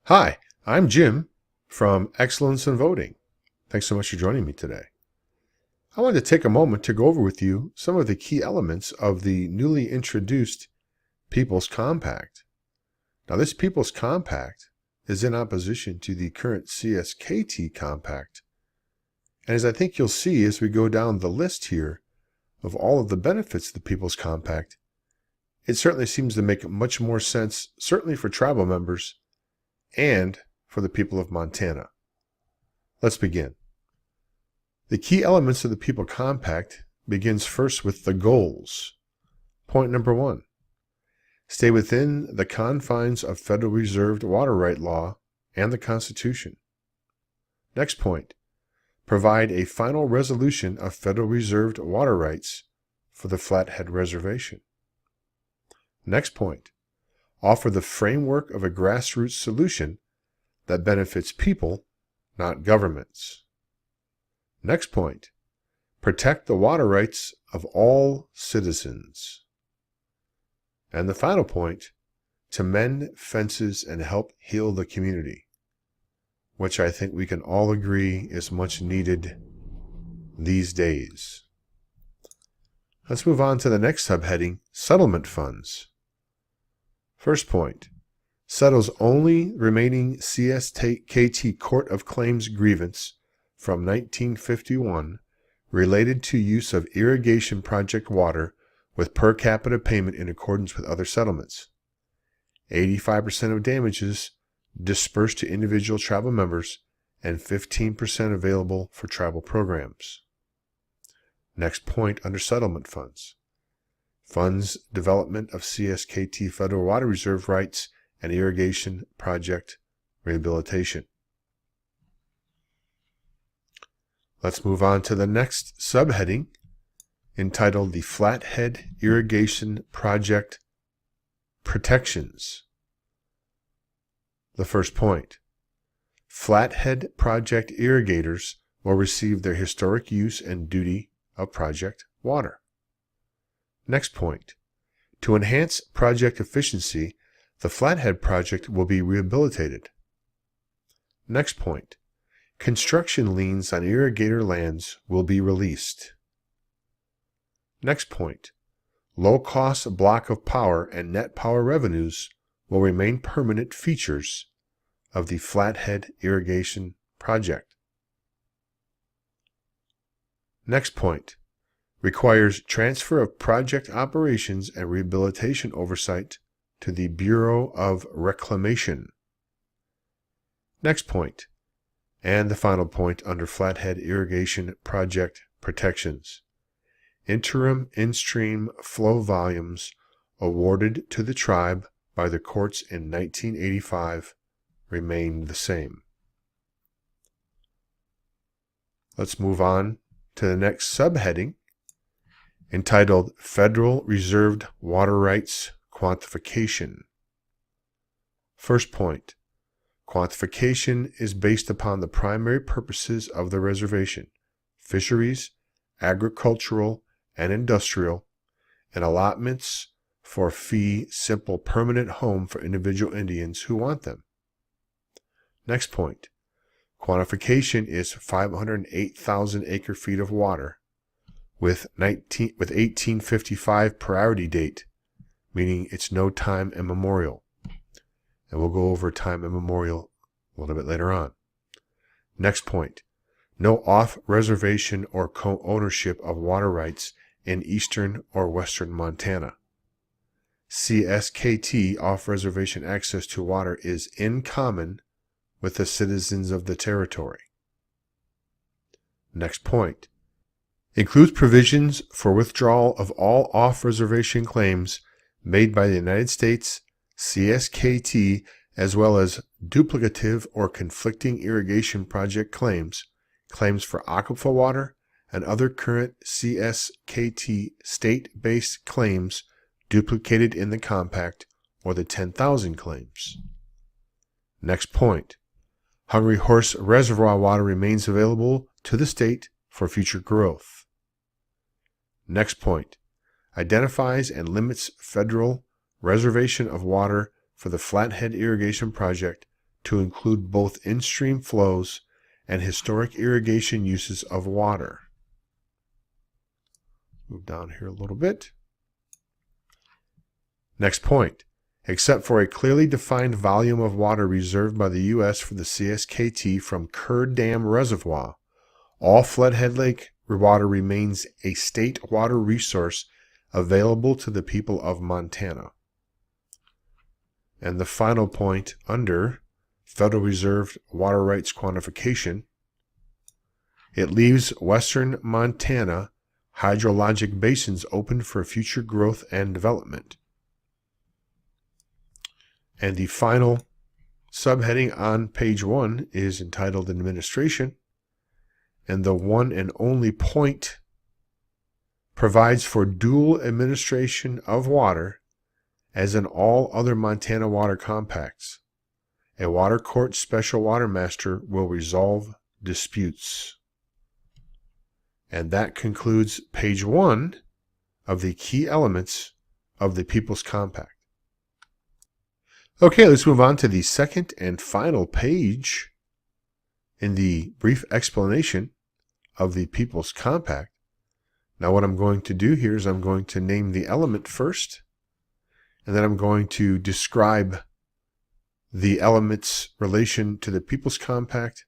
Hi, I'm Jim from Excellence in Voting. Thanks so much for joining me today. I wanted to take a moment to go over with you some of the key elements of the newly introduced People's Compact. Now, this People's Compact is in opposition to the current CSKT Compact. And as I think you'll see as we go down the list here of all of the benefits of the People's Compact, it certainly seems to make much more sense, certainly for tribal members and for the people of Montana. Let's begin. The key elements of the People Compact begins first with the goals. Point number 1, stay within the confines of Federal Reserve water right law and the Constitution. Next point, provide a final resolution of Federal Reserve water rights for the Flathead Reservation. Next point, offer the framework of a grassroots solution that benefits people, not governments. Next point, protect the water rights of all citizens. And the final point, to mend fences and help heal the community, which I think we can all agree is much needed these days. Let's move on to the next subheading, settlement funds. First point, settles only remaining CSKT Court of Claims grievance from 1951 related to use of irrigation project water with per capita payment in accordance with other settlements. 85% of damages dispersed to individual tribal members and 15% available for tribal programs. Next point under settlement funds. Funds development of CSKT Federal Water Reserve rights and irrigation project rehabilitation. Let's move on to the next subheading entitled the Flathead Irrigation Project Protections. The first point, Flathead project irrigators will receive their historic use and duty of project water. Next point, to enhance project efficiency, the Flathead project will be rehabilitated. Next point, construction liens on irrigator lands will be released. Next point, low-cost block of power and net power revenues will remain permanent features of the Flathead Irrigation Project. Next point, requires transfer of project operations and rehabilitation oversight to the Bureau of Reclamation. Next point, and the final point under Flathead Irrigation Project Protections. Interim in-stream flow volumes awarded to the tribe by the courts in 1985 remain the same. Let's move on to the next subheading entitled Federal Reserved Water Rights Quantification. First point, quantification is based upon the primary purposes of the reservation, fisheries, agricultural, and industrial, and allotments for fee simple permanent home for individual Indians who want them. Next point, quantification is 508,000 acre-feet of water with 1855 priority date, meaning it's no time immemorial. And we'll go over time immemorial a little bit later on. Next point, no off-reservation or co-ownership of water rights in eastern or western Montana. CSKT off-reservation access to water is in common with the citizens of the territory. Next point, includes provisions for withdrawal of all off-reservation claims made by the United States, CSKT, as well as duplicative or conflicting irrigation project claims, claims for aquifer water, and other current CSKT state-based claims duplicated in the compact or the 10,000 claims. Next point, Hungry Horse Reservoir water remains available to the state for future growth. Next point, identifies and limits federal reservation of water for the Flathead Irrigation Project to include both in-stream flows and historic irrigation uses of water. Move down here a little bit. Next point. Except for a clearly defined volume of water reserved by the U.S. for the CSKT from Kerr Dam Reservoir, all Flathead Lake water remains a state water resource available to the people of Montana. And the final point under Federal Reserve water rights quantification, it leaves western Montana hydrologic basins open for future growth and development. And the final subheading on page 1 is entitled Administration, and the one and only point provides for dual administration of water as in all other Montana water compacts. A water court special water master will resolve disputes. And that concludes page 1 of the key elements of the People's Compact. Okay, let's move on to the second and final page in the brief explanation of the People's Compact. Now what I'm going to do here is I'm going to name the element first, and then I'm going to describe the element's relation to the People's Compact,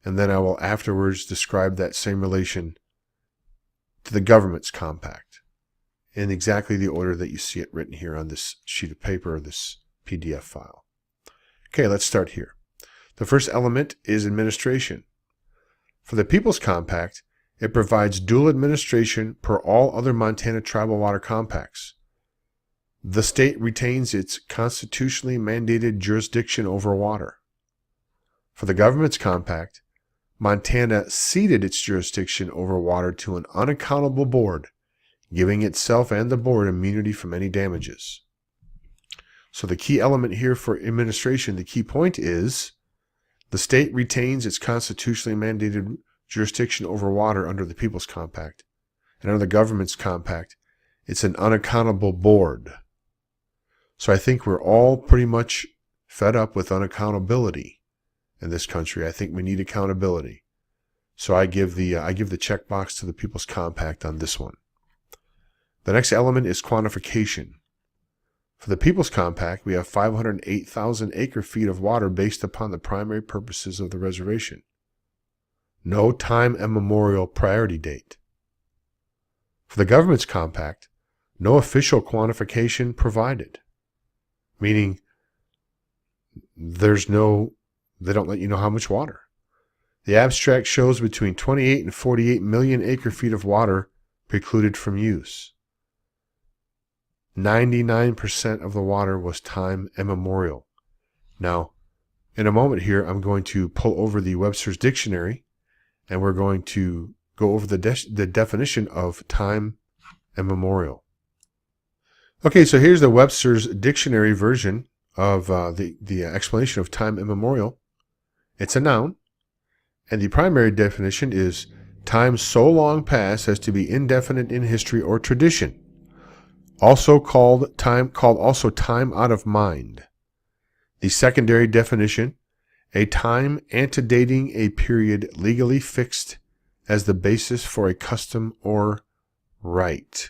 and then I will afterwards describe that same relation to the government's compact in exactly the order that you see it written here on this sheet of paper or this PDF file. Okay, let's start here. The first element is administration. For the People's Compact, it provides dual administration per all other Montana tribal water compacts. The state retains its constitutionally mandated jurisdiction over water. For the government's compact, Montana ceded its jurisdiction over water to an unaccountable board, giving itself and the board immunity from any damages. So the key element here for administration, the key point is the state retains its constitutionally mandated jurisdiction over water under the People's Compact. And under the government's compact, it's an unaccountable board. So I think we're all pretty much fed up with unaccountability in this country. I think we need accountability. So I give the checkbox to the People's Compact on this one. The next element is quantification. For the People's Compact, we have 508,000 acre-feet of water based upon the primary purposes of the reservation. No time immemorial priority date. For the government's compact, no official quantification provided. Meaning, they don't let you know how much water. The abstract shows between 28 and 48 million acre-feet of water precluded from use. 99% of the water was time immemorial. Now, in a moment here, I'm going to pull over the Webster's Dictionary, and we're going to go over the definition of time immemorial. Okay, so here's the Webster's Dictionary version of the explanation of time immemorial. It's a noun, and the primary definition is time so long past as to be indefinite in history or tradition. Also called time out of mind. The secondary definition, a time antedating a period legally fixed as the basis for a custom or right.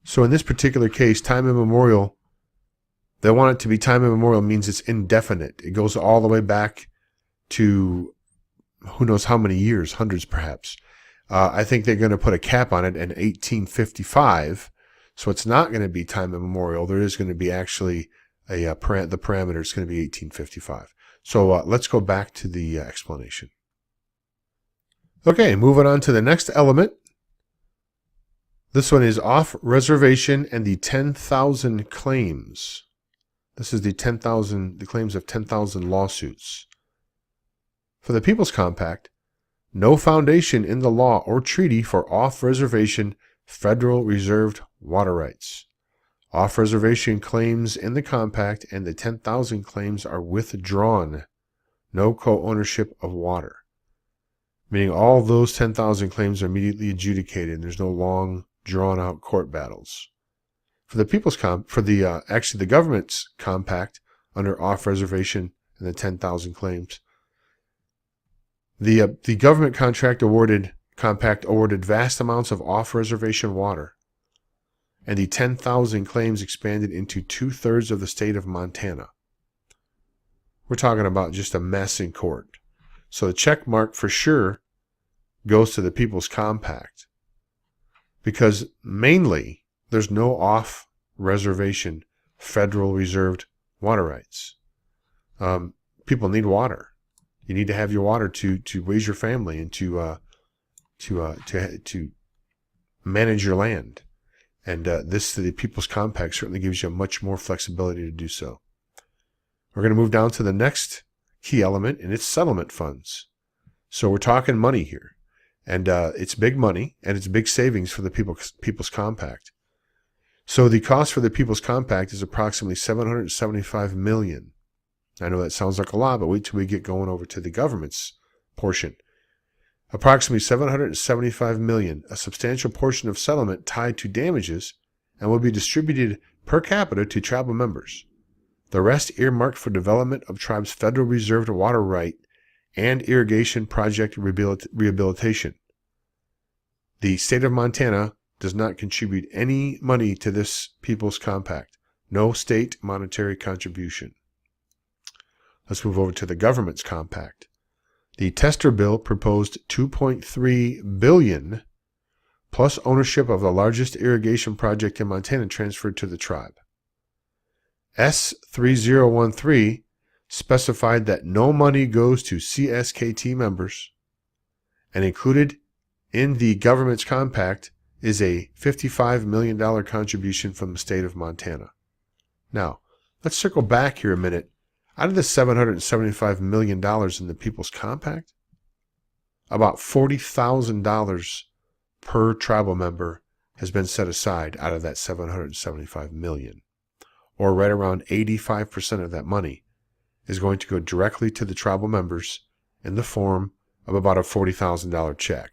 So in this particular case, time immemorial, they want it to be time immemorial means it's indefinite. It goes all the way back to who knows how many years, hundreds perhaps. I think they're going to put a cap on it in 1855. So it's not going to be time immemorial. There is going to be actually the parameter is going to be 1855. So let's go back to the explanation. Okay, moving on to the next element. This one is off reservation and the 10,000 claims. This is the claims of 10,000 lawsuits. For the People's Compact, no foundation in the law or treaty for off-reservation federal reserved water rights. Off-reservation claims in the compact and the 10,000 claims are withdrawn. No co-ownership of water. Meaning all those 10,000 claims are immediately adjudicated and there's no long drawn-out court battles. For the the government's compact under off-reservation and the 10,000 claims. The government compact awarded vast amounts of off-reservation water, and the 10,000 claims expanded into 2/3 of the state of Montana. We're talking about just a mess in court. So the check mark for sure goes to the People's Compact, because mainly there's no off-reservation federal reserved water rights. People need water. You need to have your water to raise your family and to manage your land. And the People's Compact certainly gives you much more flexibility to do so. We're going to move down to the next key element, and it's settlement funds. So we're talking money here. And it's big money, and it's big savings for the People's Compact. So the cost for the People's Compact is approximately $775 million. I know that sounds like a lot, but wait till we get going over to the government's portion. Approximately $775 million, a substantial portion of settlement tied to damages, and will be distributed per capita to tribal members. The rest earmarked for development of tribes' federal reserved water right and irrigation project rehabilitation. The state of Montana does not contribute any money to this People's Compact. No state monetary contribution. Let's move over to the government's compact. The Tester bill proposed $2.3 billion plus ownership of the largest irrigation project in Montana transferred to the tribe. S3013 specified that no money goes to CSKT members, and included in the government's compact is a $55 million contribution from the state of Montana. Now, let's circle back here a minute. Out of the $775 million in the People's Compact, about $40,000 per tribal member has been set aside out of that $775 million. Or right around 85% of that money is going to go directly to the tribal members in the form of about a $40,000 check.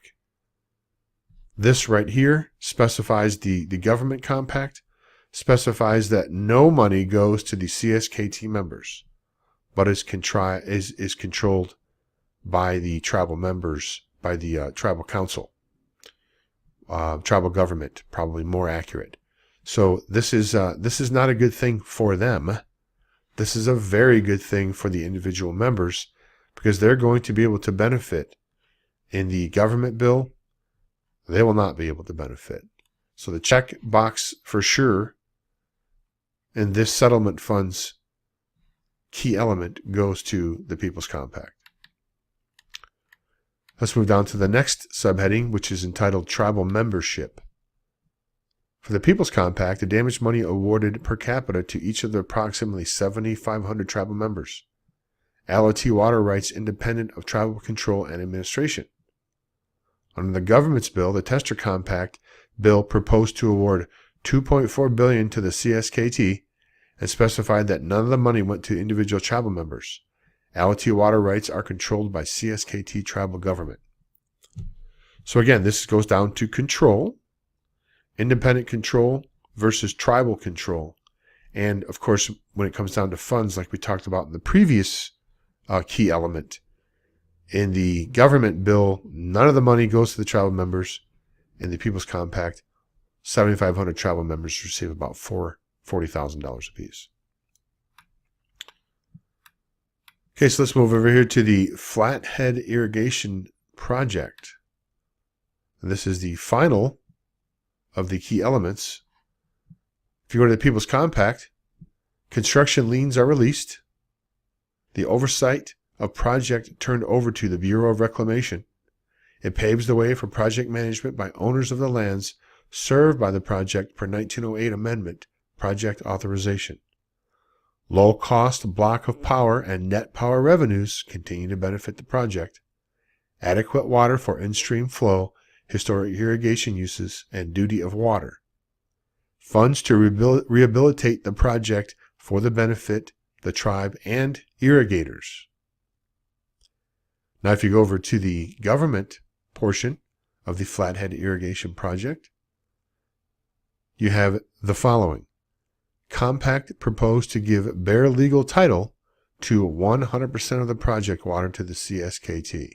This right here specifies the government compact, specifies that no money goes to the CSKT members, but is controlled by the tribal members, by the tribal council, tribal government, probably more accurate. So this is not a good thing for them. This is a very good thing for the individual members, because they're going to be able to benefit. In the government bill, they will not be able to benefit. So the check box for sure in this settlement fund's key element goes to the People's Compact. Let's move down to the next subheading, which is entitled Tribal Membership. For the People's Compact, the damage money awarded per capita to each of the approximately 7,500 tribal members. Allotee water rights independent of tribal control and administration. Under the government's bill, the Tester Compact bill proposed to award $2.4 billion to the CSKT and specified that none of the money went to individual tribal members. Allotee water rights are controlled by CSKT tribal government. So again, this goes down to control, independent control versus tribal control. And of course, when it comes down to funds, like we talked about in the previous key element, in the government bill, none of the money goes to the tribal members. In the People's Compact, 7,500 tribal members receive about $40,000 apiece. Okay, so let's move over here to the Flathead Irrigation Project. And this is the final of the key elements. If you go to the People's Compact, construction liens are released. The oversight of project turned over to the Bureau of Reclamation. It paves the way for project management by owners of the lands served by the project per 1908 amendment project authorization. Low-cost block of power and net power revenues continue to benefit the project. Adequate water for in-stream flow, historic irrigation uses, and duty of water. Funds to rehabilitate the project for the benefit the tribe and irrigators. Now, if you go over to the government portion of the Flathead Irrigation Project, you have the following. Compact proposed to give bare legal title to 100% of the project water to the CSKT.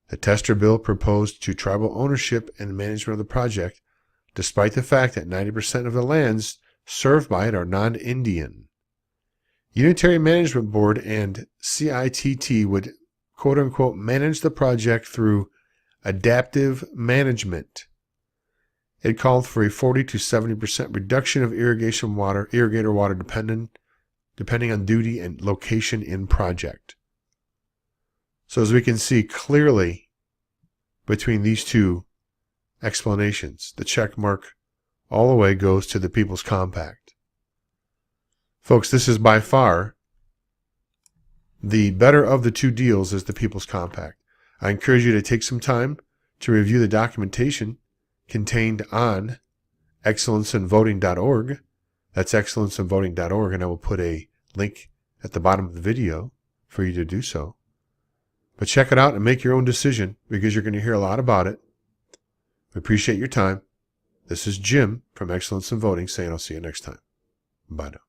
The tester bill proposed to tribal ownership and management of the project, despite the fact that 90% of the lands served by it are non-Indian. Unitary Management Board and CITT would quote-unquote manage the project through adaptive management. It called for a 40 to 70% reduction of irrigator water depending on duty and location in project. So as we can see clearly between these two explanations, the check mark all the way goes to the People's Compact. Folks, this is by far the better of the two deals is the People's Compact. I encourage you to take some time to review the documentation contained on excellenceinvoting.org. That's excellenceinvoting.org, and I will put a link at the bottom of the video for you to do so. But check it out and make your own decision because you're going to hear a lot about it. We appreciate your time. This is Jim from Excellence in Voting saying I'll see you next time. Bye now.